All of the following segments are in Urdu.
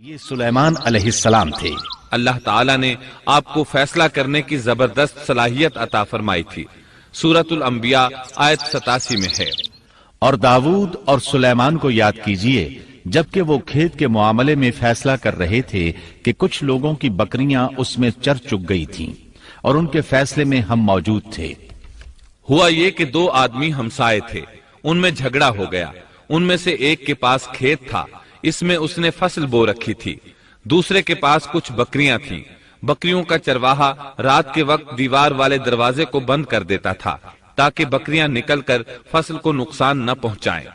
یہ سلیمان علیہ السلام تھے۔ اللہ تعالیٰ نے آپ کو فیصلہ کرنے کی زبردست صلاحیت عطا فرمائی تھی۔ سورۃ الانبیاء آیت 87 میں ہے۔ اور داؤد اور سلیمان کو یاد کیجئے جبکہ وہ کھیت کے معاملے میں فیصلہ کر رہے تھے کہ کچھ لوگوں کی بکریاں اس میں چر چگ گئی تھیں اور ان کے فیصلے میں ہم موجود تھے۔ ہوا یہ کہ دو آدمی ہمسائے تھے، ان میں جھگڑا ہو گیا۔ ان میں سے ایک کے پاس کھیت تھا، اس میں اس نے فصل بو رکھی تھی، دوسرے کے پاس کچھ بکریاں تھیں۔ بکریوں کا چرواہا رات کے وقت دیوار والے دروازے کو بند کر دیتا تھا تاکہ بکریاں نکل کر فصل کو نقصان نہ پہنچائیں۔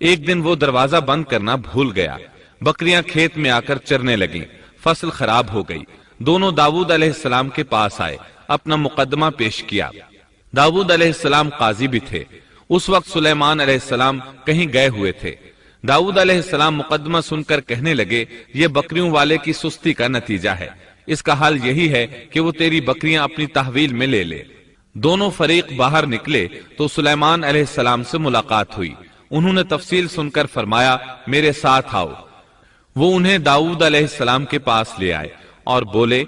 ایک دن وہ دروازہ بند کرنا بھول گیا، بکریاں کھیت میں آ کر چرنے لگیں، فصل خراب ہو گئی۔ دونوں داؤد علیہ السلام کے پاس آئے، اپنا مقدمہ پیش کیا۔ داؤد علیہ السلام قاضی بھی تھے۔ اس وقت سلیمان علیہ السلام کہیں گئے ہوئے تھے۔ داؤد علیہ السلام مقدمہ سن کر کہنے لگے، یہ بکریوں والے کی سستی کا نتیجہ ہے، اس کا حل یہی ہے کہ وہ تیری بکریاں اپنی تحویل میں لے لے۔ دونوں فریق باہر نکلے تو سلیمان علیہ السلام سے ملاقات ہوئی۔ انہوں نے تفصیل سن کر فرمایا، میرے ساتھ آؤ۔ وہ انہیں داؤد علیہ السلام کے پاس لے آئے اور بولے،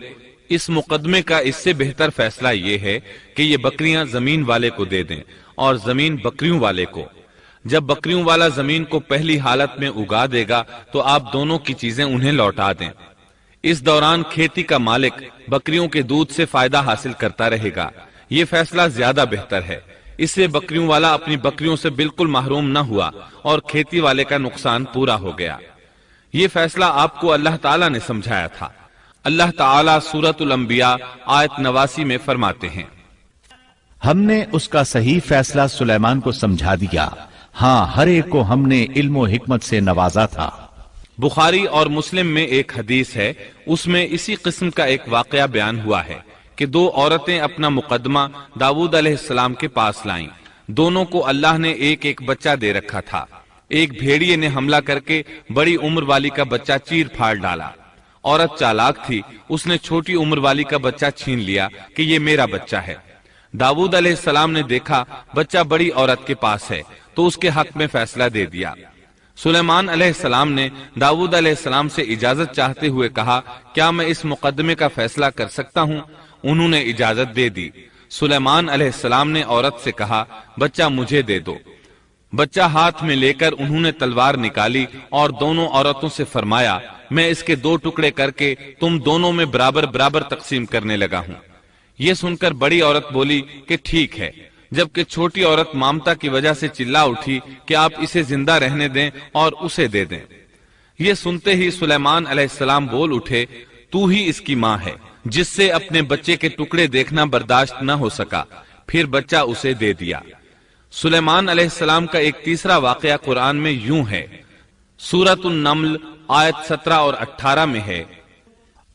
اس مقدمے کا اس سے بہتر فیصلہ یہ ہے کہ یہ بکریاں زمین والے کو دے دیں اور زمین بکریوں والے کو۔ جب بکریوں والا زمین کو پہلی حالت میں اگا دے گا تو آپ دونوں کی چیزیں انہیں لوٹا دیں۔ اس دوران کھیتی کا مالک بکریوں کے دودھ سے فائدہ حاصل کرتا رہے گا۔ یہ فیصلہ زیادہ بہتر ہے۔ اس سے بکریوں والا اپنی بکریوں سے بالکل محروم نہ ہوا اور کھیتی والے کا نقصان پورا ہو گیا۔ یہ فیصلہ آپ کو اللہ تعالیٰ نے سمجھایا تھا۔ اللہ تعالیٰ سورۃ الانبیاء آیت 89 میں فرماتے ہیں، ہم نے اس کا صحیح فیصلہ سلیمان کو سمجھا دیا، ہاں ہر ایک کو ہم نے علم و حکمت سے نوازا تھا۔ بخاری اور مسلم میں ایک حدیث ہے، اس میں اسی قسم کا ایک واقعہ بیان ہوا ہے کہ دو عورتیں اپنا مقدمہ داؤد علیہ السلام کے پاس لائیں۔ دونوں کو اللہ نے ایک ایک بچہ دے رکھا تھا۔ ایک بھیڑیے نے حملہ کر کے بڑی عمر والی کا بچہ چیر پھاڑ ڈالا۔ عورت چالاک تھی، اس نے چھوٹی عمر والی کا بچہ چھین لیا کہ یہ میرا بچہ ہے۔ داؤد علیہ السلام نے دیکھا بچہ بڑی عورت کے پاس ہے تو اس کے حق میں فیصلہ دے دیا۔ سلیمان علیہ السلام نے داؤد علیہ السلام سے اجازت چاہتے ہوئے کہا، کیا میں اس مقدمے کا فیصلہ کر سکتا ہوں؟ انہوں نے اجازت دے دی۔ سلیمان علیہ السلام نے عورت سے کہا، بچہ مجھے دے دو۔ بچہ ہاتھ میں لے کر انہوں نے تلوار نکالی اور دونوں عورتوں سے فرمایا، میں اس کے 2 ٹکڑے کر کے تم دونوں میں برابر برابر تقسیم کرنے لگا ہوں۔ یہ سن کر بڑی عورت بولی کہ ٹھیک ہے، جبکہ چھوٹی عورت مامتا کی وجہ سے چلا اٹھی کہ آپ اسے زندہ رہنے دیں اور اسے دے دیں۔ یہ سنتے ہی سلیمان علیہ السلام بول اٹھے، تو ہی اس کی ماں ہے، جس سے اپنے بچے کے ٹکڑے دیکھنا برداشت نہ ہو سکا، پھر بچہ اسے دے دیا۔ سلیمان علیہ السلام کا ایک تیسرا واقعہ قرآن میں یوں ہے، سورۃ النمل آیت 17 اور 18 میں ہے،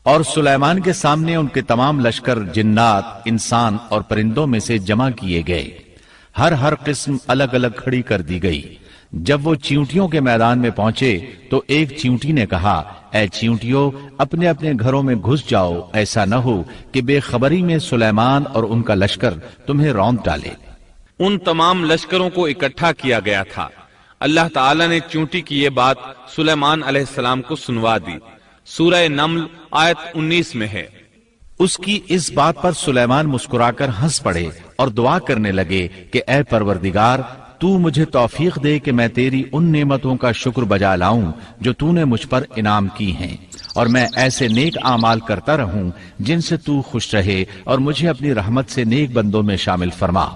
اور سلیمان کے سامنے ان کے تمام لشکر جنات، انسان اور پرندوں میں سے جمع کیے گئے، ہر قسم الگ الگ کھڑی کر دی گئی۔ جب وہ چیونٹیوں کے میدان میں پہنچے تو ایک چیونٹی نے کہا، اے چیونٹیوں، اپنے اپنے گھروں میں گھس جاؤ، ایسا نہ ہو کہ بے خبری میں سلیمان اور ان کا لشکر تمہیں روند ڈالے۔ ان تمام لشکروں کو اکٹھا کیا گیا تھا۔ اللہ تعالیٰ نے چیونٹی کی یہ بات سلیمان علیہ السلام کو سنوا دی۔ سورہ نمل آیت 19 میں ہے، اس کی اس بات پر سلیمان مسکرا کر ہنس پڑے اور دعا کرنے لگے کہ اے پروردگار، تو مجھے توفیق دے کہ میں تیری ان نعمتوں کا شکر بجا لاؤں جو تو نے مجھ پر انعام کی ہیں، اور میں ایسے نیک اعمال کرتا رہوں جن سے تو خوش رہے، اور مجھے اپنی رحمت سے نیک بندوں میں شامل فرما۔